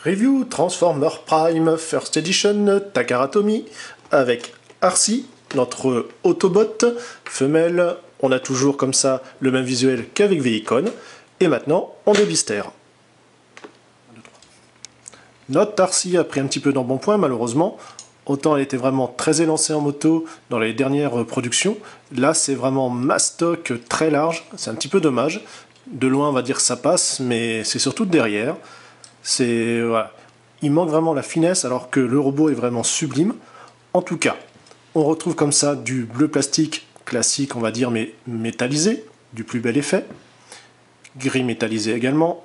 Review Transformer Prime First Edition Takara Tomy avec Arcee, notre Autobot femelle. On a toujours comme ça le même visuel qu'avec Vehicon. Et maintenant, on débistère. Notre Arcee a pris un petit peu d'embonpoint malheureusement. Autant elle était vraiment très élancée en moto dans les dernières productions. Là, c'est vraiment mastoc très large. C'est un petit peu dommage. De loin, on va dire que ça passe, mais c'est surtout de derrière. Voilà. Il manque vraiment la finesse alors que le robot est vraiment sublime. En tout cas, on retrouve comme ça du bleu plastique classique, on va dire, mais métallisé, du plus bel effet. Gris métallisé également.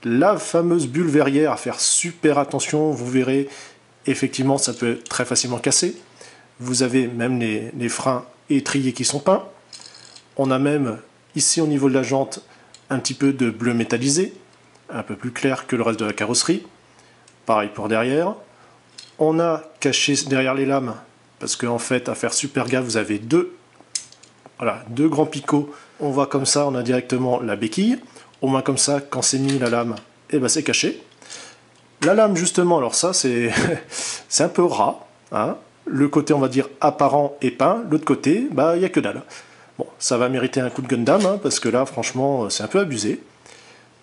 La fameuse bulle verrière à faire super attention, vous verrez, effectivement ça peut être très facilement cassé. Vous avez même les freins étriers qui sont peints. On a même ici au niveau de la jante un petit peu de bleu métallisé, un peu plus clair que le reste de la carrosserie. Pareil pour derrière. On a caché derrière les lames, parce qu'en fait, à faire super gaffe, vous avez deux grands picots. On voit comme ça, on a directement la béquille. Au moins comme ça, quand c'est mis la lame, et ben c'est caché. La lame justement, alors ça c'est c'est un peu ras. Hein. Le côté on va dire apparent est peint, l'autre côté, bah il n'y a que dalle. Bon, ça va mériter un coup de Gundam, hein, parce que là franchement c'est un peu abusé.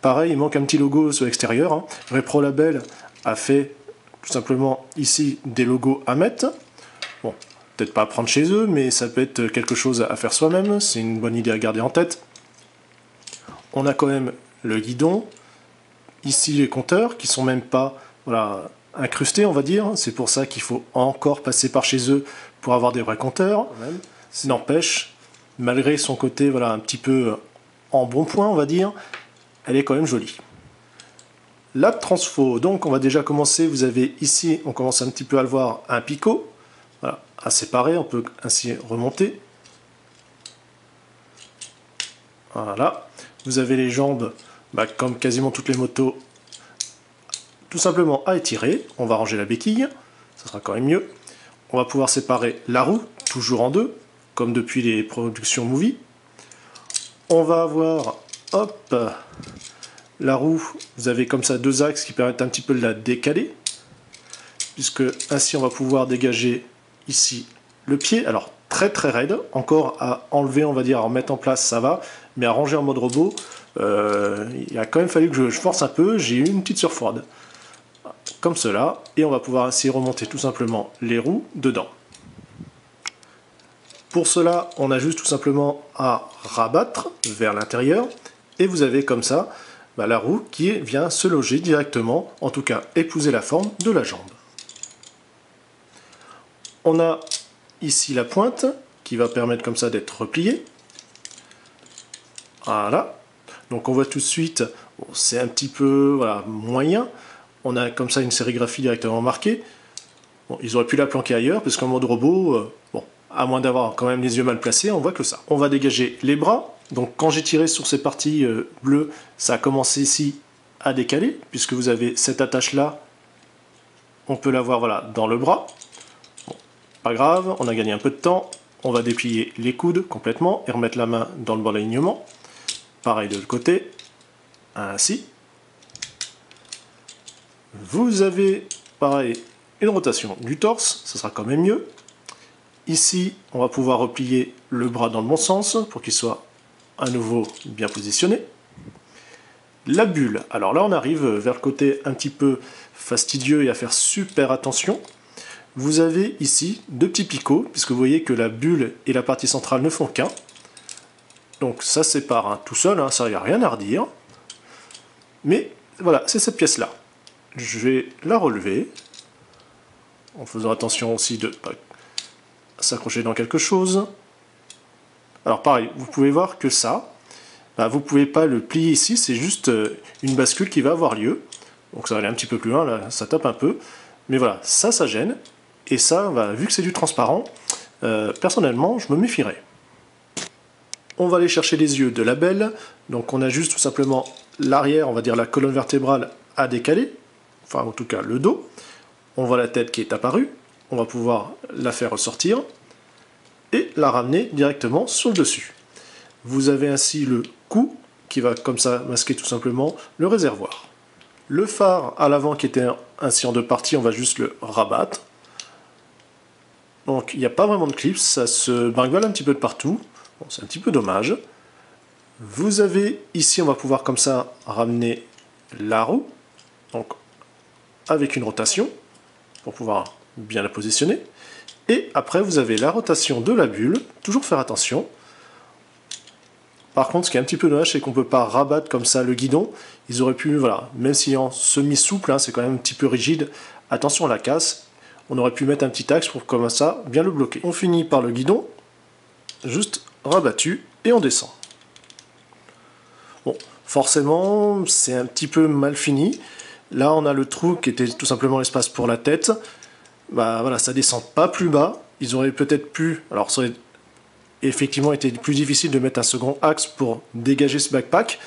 Pareil, il manque un petit logo sur l'extérieur. Hein. Repro Label a fait tout simplement ici des logos à mettre. Bon, peut-être pas à prendre chez eux, mais ça peut être quelque chose à faire soi-même. C'est une bonne idée à garder en tête. On a quand même le guidon. Ici les compteurs qui sont même pas incrustés, on va dire. C'est pour ça qu'il faut encore passer par chez eux pour avoir des vrais compteurs. N'empêche, malgré son côté un petit peu en bon point, on va dire, elle est quand même jolie. Lab Transfo, donc on va déjà commencer. Vous avez ici, on commence un petit peu à le voir, un picot. Voilà, à séparer, on peut ainsi remonter. Voilà. Vous avez les jambes, comme quasiment toutes les motos, tout simplement à étirer. On va ranger la béquille, ça sera quand même mieux. On va pouvoir séparer la roue, toujours en deux, comme depuis les productions Movie. On va avoir, hop, la roue, vous avez comme ça deux axes qui permettent un petit peu de la décaler, puisque ainsi on va pouvoir dégager ici le pied. Alors très très raide, encore à enlever, on va dire, à remettre en place, ça va, mais à ranger en mode robot, il a quand même fallu que je force un peu, j'ai eu une petite surfroide. Comme cela, et on va pouvoir ainsi remonter tout simplement les roues dedans. Pour cela, on a juste tout simplement à rabattre vers l'intérieur, et vous avez comme ça la roue qui vient se loger directement, en tout cas épouser la forme de la jambe. On a ici la pointe qui va permettre comme ça d'être repliée. Voilà. Donc on voit tout de suite, bon, c'est un petit peu moyen. On a comme ça une sérigraphie directement marquée. Bon, ils auraient pu la planquer ailleurs, parce qu'en mode robot, bon, à moins d'avoir quand même les yeux mal placés, on voit que ça. On va dégager les bras. Donc quand j'ai tiré sur ces parties bleues, ça a commencé ici à décaler, puisque vous avez cette attache-là. On peut la voir dans le bras. Bon, pas grave, on a gagné un peu de temps. On va déplier les coudes complètement et remettre la main dans le bon alignement. Pareil de l'autre côté. Ainsi. Vous avez, pareil, une rotation du torse, ça sera quand même mieux. Ici, on va pouvoir replier le bras dans le bon sens pour qu'il soit à nouveau bien positionné. La bulle, alors là on arrive vers le côté un petit peu fastidieux et à faire super attention. Vous avez ici deux petits picots, puisque vous voyez que la bulle et la partie centrale ne font qu'un. Donc ça sépare tout seul, ça, il n'y a rien à redire. Mais voilà, c'est cette pièce-là. Je vais la relever, en faisant attention aussi de ne pas s'accrocher dans quelque chose. Alors pareil, vous pouvez voir que ça, vous ne pouvez pas le plier ici, c'est juste une bascule qui va avoir lieu. Donc ça va aller un petit peu plus loin, là, ça tape un peu. Mais voilà, ça gêne. Et ça, vu que c'est du transparent, personnellement, je me méfierais. On va aller chercher les yeux de la belle. Donc on a juste tout simplement l'arrière, on va dire la colonne vertébrale à décaler. Enfin en tout cas le dos. On voit la tête qui est apparue. On va pouvoir la faire ressortir. Et la ramener directement sur le dessus. Vous avez ainsi le cou qui va comme ça masquer tout simplement le réservoir. Le phare à l'avant qui était ainsi en deux parties, on va juste le rabattre. Donc il n'y a pas vraiment de clips, ça se bringole un petit peu de partout. Bon, c'est un petit peu dommage. Vous avez ici, on va pouvoir comme ça ramener la roue, donc avec une rotation, pour pouvoir bien la positionner. Et après vous avez la rotation de la bulle, toujours faire attention. Par contre, ce qui est un petit peu dommage, c'est qu'on ne peut pas rabattre comme ça le guidon. Ils auraient pu, voilà, même si en semi-souple, hein, c'est quand même un petit peu rigide, attention à la casse. On aurait pu mettre un petit axe pour comme ça bien le bloquer. On finit par le guidon, juste rabattu, et on descend. Bon, forcément, c'est un petit peu mal fini. Là, on a le trou qui était tout simplement l'espace pour la tête. Bah voilà, ça descend pas plus bas. Ils auraient peut-être pu, alors ça aurait effectivement été plus difficile de mettre un second axe pour dégager ce backpack,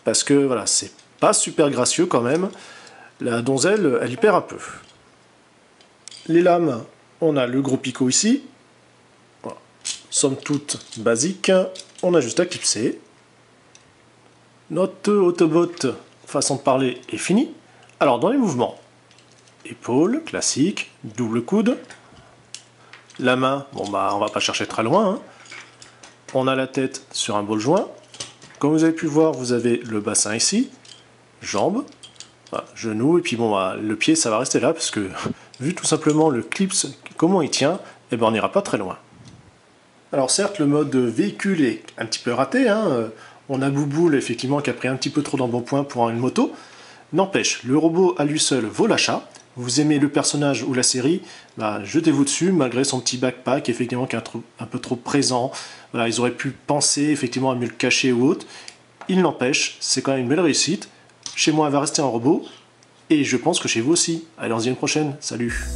parce que voilà, c'est pas super gracieux quand même. La donzelle, elle y perd un peu. Les lames, on a le gros picot ici. Voilà. Somme toute basique. On a juste à clipser. Notre Autobot, façon de parler, est fini. Alors dans les mouvements, épaule, classique, double coude. La main, bon bah on va pas chercher très loin, hein. On a la tête sur un bol joint. Comme vous avez pu voir, vous avez le bassin ici, jambes, voilà, genoux, et puis bon, bah, le pied, ça va rester là, parce que vu tout simplement le clips, comment il tient, eh ben, on n'ira pas très loin. Alors certes, le mode véhicule est un petit peu raté, hein. On a Bouboule, effectivement, qui a pris un petit peu trop d'embonpoint pour une moto. N'empêche, le robot à lui seul vaut l'achat. Vous aimez le personnage ou la série, bah, jetez-vous dessus, malgré son petit backpack, effectivement, qui est un peu trop présent. Voilà, ils auraient pu penser, effectivement, à mieux le cacher ou autre. Il n'empêche, c'est quand même une belle réussite. Chez moi, elle va rester en robot, et je pense que chez vous aussi. Allez, on se dit à une prochaine. Salut!